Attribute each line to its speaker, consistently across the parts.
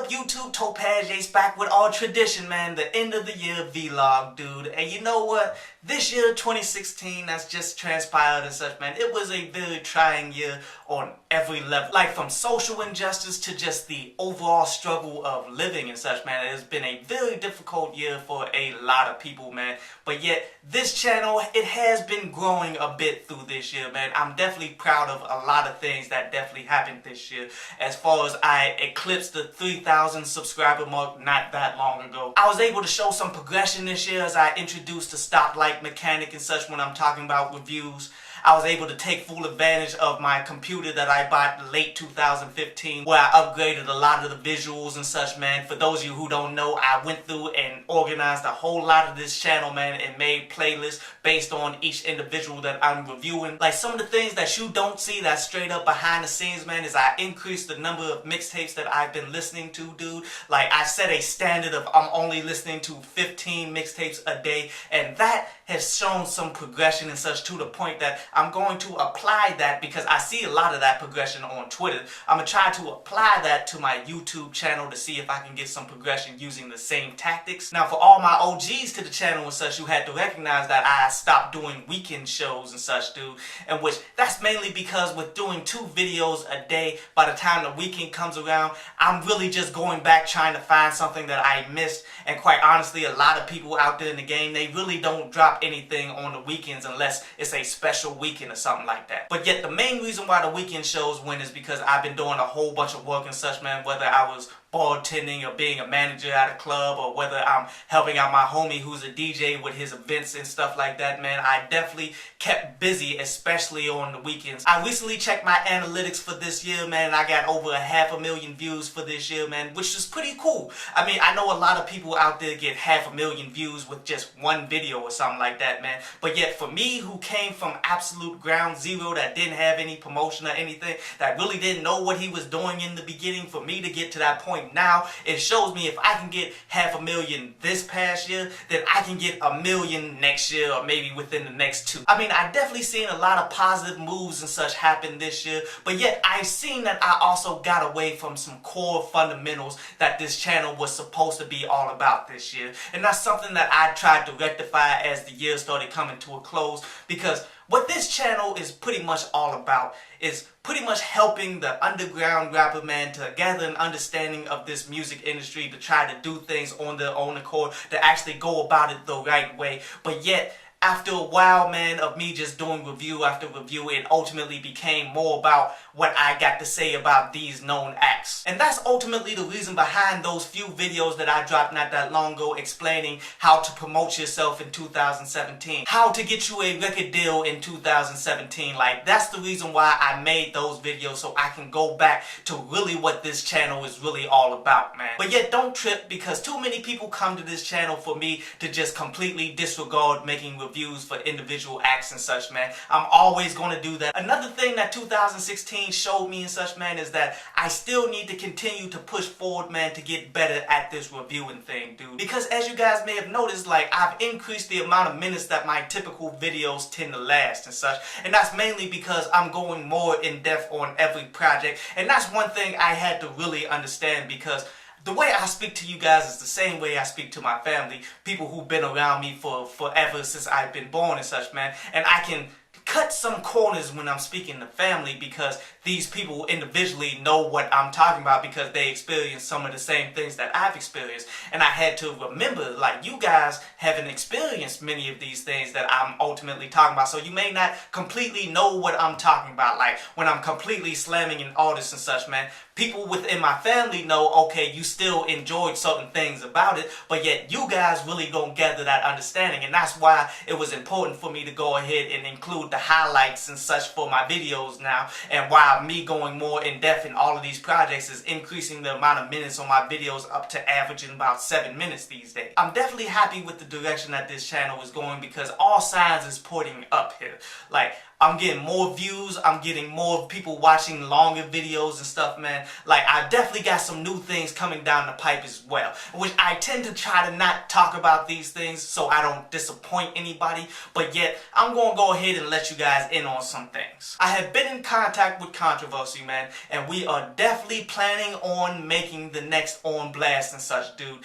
Speaker 1: up, YouTube? Topaz Ace back with all tradition, man. The end of the year vlog, dude. And you know what? This year, 2016, that's just transpired and such, man. It was a very trying year on every level. Like from social injustice to just the overall struggle of living and such, man. It has been a very difficult year for a lot of people, man. But yet, this channel, it has been growing a bit through this year, man. I'm definitely proud of a lot of things that definitely happened this year. As far as I eclipsed the 3,000 subscriber mark not that long ago. I was able to show some progression this year as I introduced the stoplight mechanic and such when I'm talking about reviews. I was able to take full advantage of my computer that I bought late 2015, where I upgraded a lot of the visuals and such, man. For those of you who don't know, I went through and organized a whole lot of this channel, man, and made playlists based on each individual that I'm reviewing. Like some of the things that you don't see that's straight up behind the scenes, man, is I increased the number of mixtapes that I've been listening to, dude. Like I set a standard of I'm only listening to 15 mixtapes a day, and that has shown some progression and such to the point that I'm going to apply that, because I see a lot of that progression on Twitter. I'm going to try to apply that to my YouTube channel to see if I can get some progression using the same tactics. Now for all my OGs to the channel and such, you had to recognize that I stopped doing weekend shows and such, dude. And which, that's mainly because with doing 2 videos a day, by the time the weekend comes around, I'm really just going back trying to find something that I missed. And quite honestly, a lot of people out there in the game, they really don't drop anything on the weekends unless it's a special weekend or something like that. But yet the main reason why the weekend shows win is because I've been doing a whole bunch of work and such, man, whether I was bartending or being a manager at a club, or whether I'm helping out my homie who's a DJ with his events and stuff like that, man. I definitely kept busy, especially on the weekends. I recently checked my analytics for this year, man, and I got over 500,000 views for this year, man, which is pretty cool. I mean, I know a lot of people out there get 500,000 views with just one video or something like that, man. But yet for me, who came from absolute ground zero, that didn't have any promotion or anything, that really didn't know what he was doing in the beginning, for me to get to that point now, it shows me if I can get 500,000 this past year, then I can get 1 million next year, or maybe within the next 2. I mean, I definitely seen a lot of positive moves and such happen this year, but yet I've seen that I also got away from some core fundamentals that this channel was supposed to be all about this year. And that's something that I tried to rectify as the year started coming to a close, because what this channel is pretty much all about is pretty much helping the underground rapper, man, to gather an understanding of this music industry, to try to do things on their own accord, to actually go about it the right way. But yet, after a while, man, of me just doing review after review, it ultimately became more about what I got to say about these known acts. And that's ultimately the reason behind those few videos that I dropped not that long ago explaining how to promote yourself in 2017. How to get you a record deal in 2017. Like, that's the reason why I made those videos, so I can go back to really what this channel is really all about, man. But yet, don't trip, because too many people come to this channel for me to just completely disregard making reviews for individual acts and such, man. I'm always going to do that. Another thing that 2016 showed me and such, man, is that I still need to continue to push forward, man, to get better at this reviewing thing, dude. Because as you guys may have noticed, like, I've increased the amount of minutes that my typical videos tend to last and such. And that's mainly because I'm going more in depth on every project. And that's one thing I had to really understand, because the way I speak to you guys is the same way I speak to my family, people who've been around me for forever since I've been born and such, man. And I can cut some corners when I'm speaking to family, because these people individually know what I'm talking about, because they experience some of the same things that I've experienced. And I had to remember, like, you guys haven't experienced many of these things that I'm ultimately talking about, so you may not completely know what I'm talking about. Like, when I'm completely slamming an artist and such, man, people within my family know, okay, you still enjoyed certain things about it, but yet you guys really don't gather that understanding. And that's why it was important for me to go ahead and include the highlights and such for my videos now, and why me going more in depth in all of these projects is increasing the amount of minutes on my videos up to averaging about 7 minutes these days. I'm definitely happy with the direction that this channel is going, because all signs is pointing up here. Like, I'm getting more views. I'm getting more people watching longer videos and stuff, man. Like, I definitely got some new things coming down the pipe as well, which I tend to try to not talk about these things so I don't disappoint anybody, but yet I'm gonna go ahead and let you guys in on some things. I have been in contact with Controversy, man, and we are definitely planning on making the next On Blast and such, dude.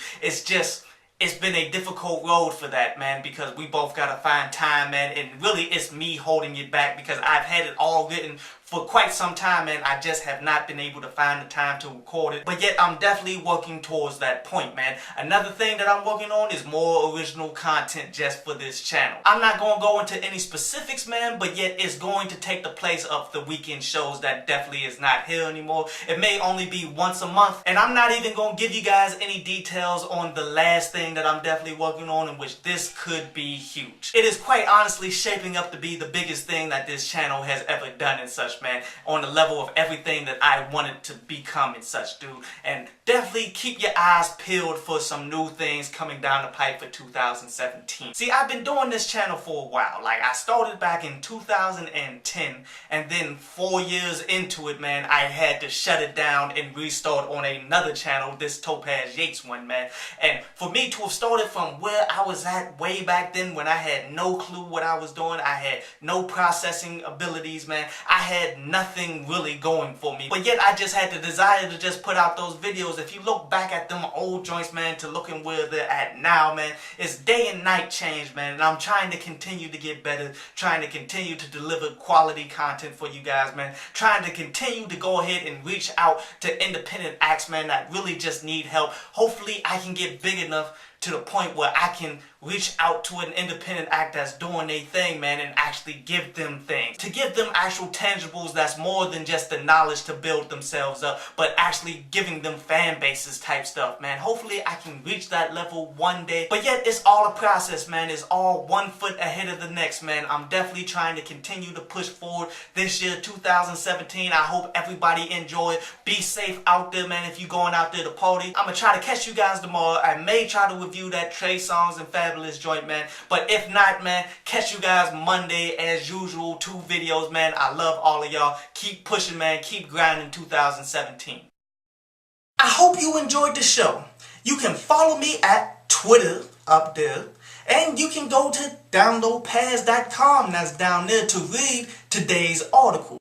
Speaker 1: It's been a difficult road for that, man, because we both gotta find time, man, and really it's me holding it back because I've had it all written for quite some time, man. I just have not been able to find the time to record it, but yet I'm definitely working towards that point, man. Another thing that I'm working on is more original content just for this channel. I'm not gonna go into any specifics, man, but yet it's going to take the place of the weekend shows that definitely is not here anymore. It may only be once a month, and I'm not even gonna give you guys any details on the last thing that I'm definitely working on, in which this could be huge. It is quite honestly shaping up to be the biggest thing that this channel has ever done and such, man, on the level of everything that I wanted to become and such, dude. And definitely keep your eyes peeled for some new things coming down the pipe for 2017. See, I've been doing this channel for a while. Like, I started back in 2010, and then 4 years into it, man, I had to shut it down and restart on another channel, this Topaz Yates one, man. And for me to have started from where I was at way back then, when I had no clue what I was doing, I had no processing abilities, man, I had nothing really going for me, but yet I just had the desire to just put out those videos. If you look back at them old joints, man, to looking where they're at now, man, it's day and night change, man, and I'm trying to continue to get better, trying to continue to deliver quality content for you guys, man, trying to continue to go ahead and reach out to independent acts, man, that really just need help. Hopefully I can get big enough to the point where I can reach out to an independent act that's doing their thing, man, and actually give them things. To give them actual tangibles that's more than just the knowledge to build themselves up, but actually giving them fan bases type stuff, man. Hopefully I can reach that level one day, but yet it's all a process, man. It's all 1 foot ahead of the next, man. I'm definitely trying to continue to push forward this year, 2017. I hope everybody enjoy it. Be safe out there, man, if you're going out there to party. I'm gonna try to catch you guys tomorrow. I may try to review that Trey Songz and Fabulous joint, man, but if not, man, catch you guys Monday as usual. 2 videos, man. I love all of y'all. Keep pushing, man. Keep grinding 2017. I hope you enjoyed the show. You can follow me at Twitter up there, and you can go to downloadpaz.com, that's down there, to read today's article.